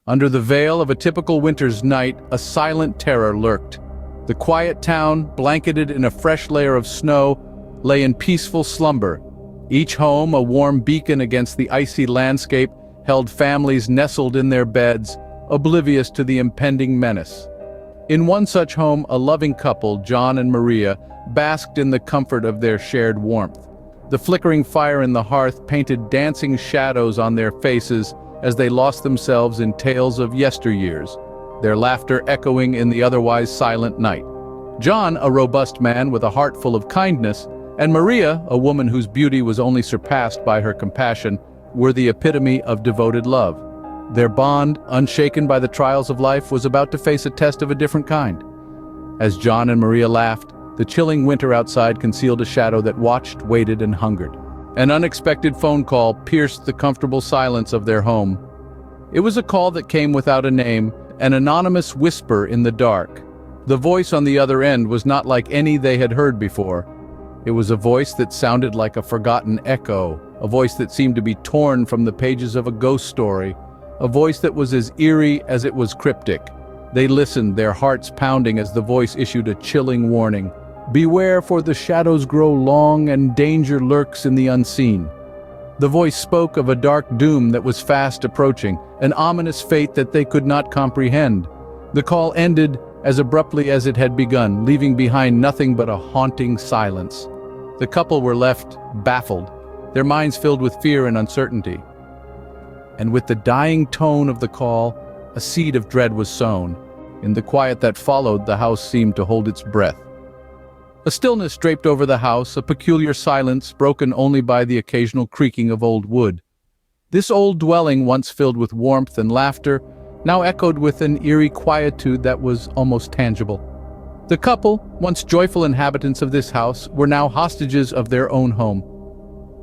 Under the veil of a typical winter's night, a silent terror lurked. The quiet town, blanketed in a fresh layer of snow, lay in peaceful slumber. Each home, a warm beacon against the icy landscape, held families nestled in their beds, oblivious to the impending menace. In one such home, a loving couple, John and Maria, basked in the comfort of their shared warmth. The flickering fire in the hearth painted dancing shadows on their faces as they lost themselves in tales of yesteryears, their laughter echoing in the otherwise silent night. John, a robust man with a heart full of kindness, and Maria, a woman whose beauty was only surpassed by her compassion, were the epitome of devoted love. Their bond, unshaken by the trials of life, was about to face a test of a different kind. As John and Maria laughed, the chilling winter outside concealed a shadow that watched, waited, and hungered. An unexpected phone call pierced the comfortable silence of their home. It was a call that came without a name, an anonymous whisper in the dark. The voice on the other end was not like any they had heard before. It was a voice that sounded like a forgotten echo, a voice that seemed to be torn from the pages of a ghost story, a voice that was as eerie as it was cryptic. They listened, their hearts pounding as the voice issued a chilling warning. "Beware, for the shadows grow long and danger lurks in the unseen." The voice spoke of a dark doom that was fast approaching, an ominous fate that they could not comprehend. The call ended as abruptly as it had begun, leaving behind nothing but a haunting silence. The couple were left baffled, their minds filled with fear and uncertainty. And with the dying tone of the call, a seed of dread was sown. In the quiet that followed, the house seemed to hold its breath. A stillness draped over the house, a peculiar silence broken only by the occasional creaking of old wood. This old dwelling, once filled with warmth and laughter, now echoed with an eerie quietude that was almost tangible. The couple, once joyful inhabitants of this house, were now hostages of their own home.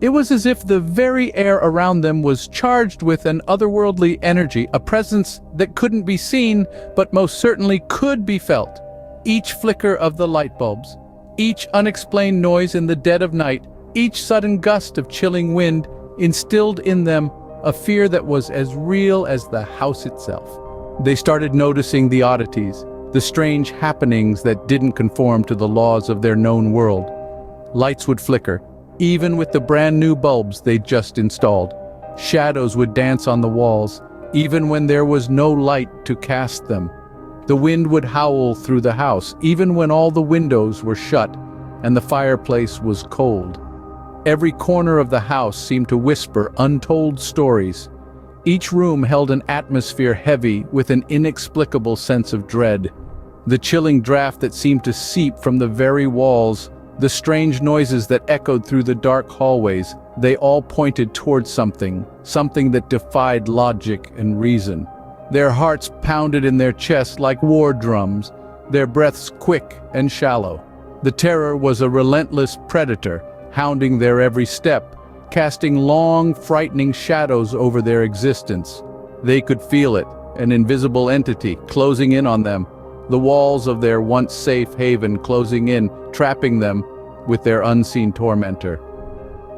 It was as if the very air around them was charged with an otherworldly energy, a presence that couldn't be seen, but most certainly could be felt. Each flicker of the light bulbs, each unexplained noise in the dead of night, each sudden gust of chilling wind instilled in them a fear that was as real as the house itself. They started noticing the oddities, the strange happenings that didn't conform to the laws of their known world. Lights would flicker, even with the brand new bulbs they'd just installed. Shadows would dance on the walls, even when there was no light to cast them. The wind would howl through the house, even when all the windows were shut and the fireplace was cold. Every corner of the house seemed to whisper untold stories. Each room held an atmosphere heavy with an inexplicable sense of dread. The chilling draft that seemed to seep from the very walls, the strange noises that echoed through the dark hallways, they all pointed towards something that defied logic and reason. Their hearts pounded in their chests like war drums, their breaths quick and shallow. The terror was a relentless predator, hounding their every step, casting long, frightening shadows over their existence. They could feel it, an invisible entity closing in on them, the walls of their once safe haven closing in, trapping them with their unseen tormentor.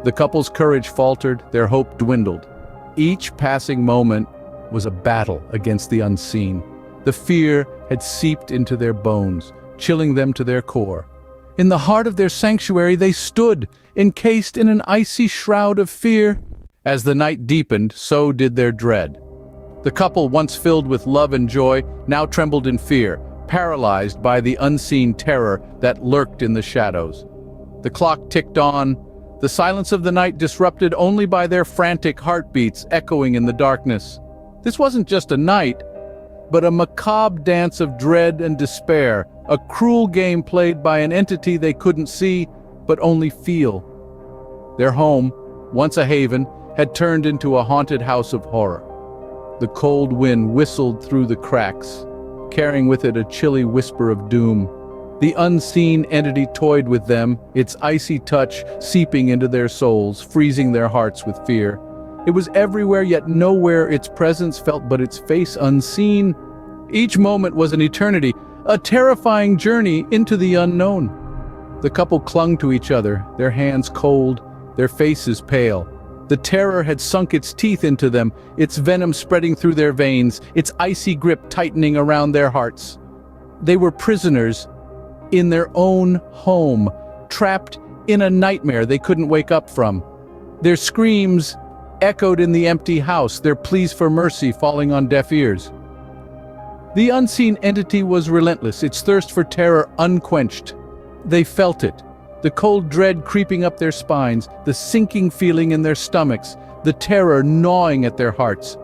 The couple's courage faltered, their hope dwindled. Each passing moment was a battle against the unseen. The fear had seeped into their bones, chilling them to their core. In the heart of their sanctuary they stood, encased in an icy shroud of fear. As the night deepened, so did their dread. The couple, once filled with love and joy, now trembled in fear, paralyzed by the unseen terror that lurked in the shadows. The clock ticked on, the silence of the night disrupted only by their frantic heartbeats echoing in the darkness. This wasn't just a night, but a macabre dance of dread and despair, a cruel game played by an entity they couldn't see, but only feel. Their home, once a haven, had turned into a haunted house of horror. The cold wind whistled through the cracks, carrying with it a chilly whisper of doom. The unseen entity toyed with them, its icy touch seeping into their souls, freezing their hearts with fear. It was everywhere, yet nowhere its presence felt but its face unseen. Each moment was an eternity, a terrifying journey into the unknown. The couple clung to each other, their hands cold, their faces pale. The terror had sunk its teeth into them, its venom spreading through their veins, its icy grip tightening around their hearts. They were prisoners in their own home, trapped in a nightmare they couldn't wake up from. Their screams echoed in the empty house, their pleas for mercy falling on deaf ears. The unseen entity was relentless, its thirst for terror unquenched. They felt it, the cold dread creeping up their spines, the sinking feeling in their stomachs, the terror gnawing at their hearts.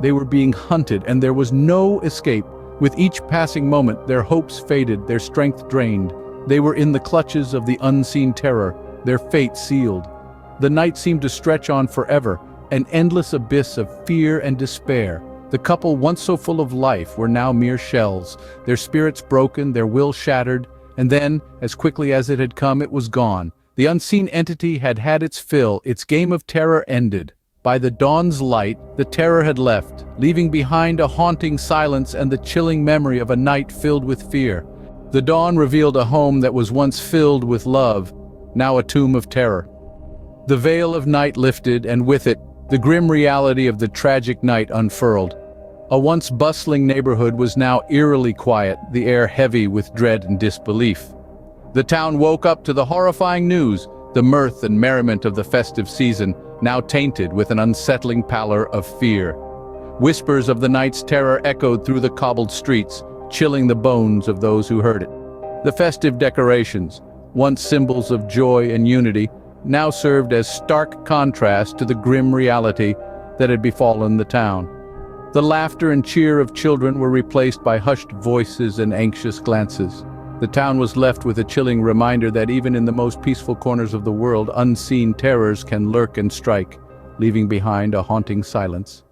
They were being hunted, and there was no escape. With each passing moment, their hopes faded, their strength drained. They were in the clutches of the unseen terror, their fate sealed. The night seemed to stretch on forever, an endless abyss of fear and despair. The couple, once so full of life, were now mere shells, their spirits broken, their will shattered, and then, as quickly as it had come, it was gone. The unseen entity had had its fill, its game of terror ended. By the dawn's light, the terror had left, leaving behind a haunting silence and the chilling memory of a night filled with fear. The dawn revealed a home that was once filled with love, now a tomb of terror. The veil of night lifted, and with it, the grim reality of the tragic night unfurled. A once bustling neighborhood was now eerily quiet, the air heavy with dread and disbelief. The town woke up to the horrifying news, the mirth and merriment of the festive season, now tainted with an unsettling pallor of fear. Whispers of the night's terror echoed through the cobbled streets, chilling the bones of those who heard it. The festive decorations, once symbols of joy and unity, now served as stark contrast to the grim reality that had befallen the town. The laughter and cheer of children were replaced by hushed voices and anxious glances. The town was left with a chilling reminder that even in the most peaceful corners of the world, unseen terrors can lurk and strike, leaving behind a haunting silence.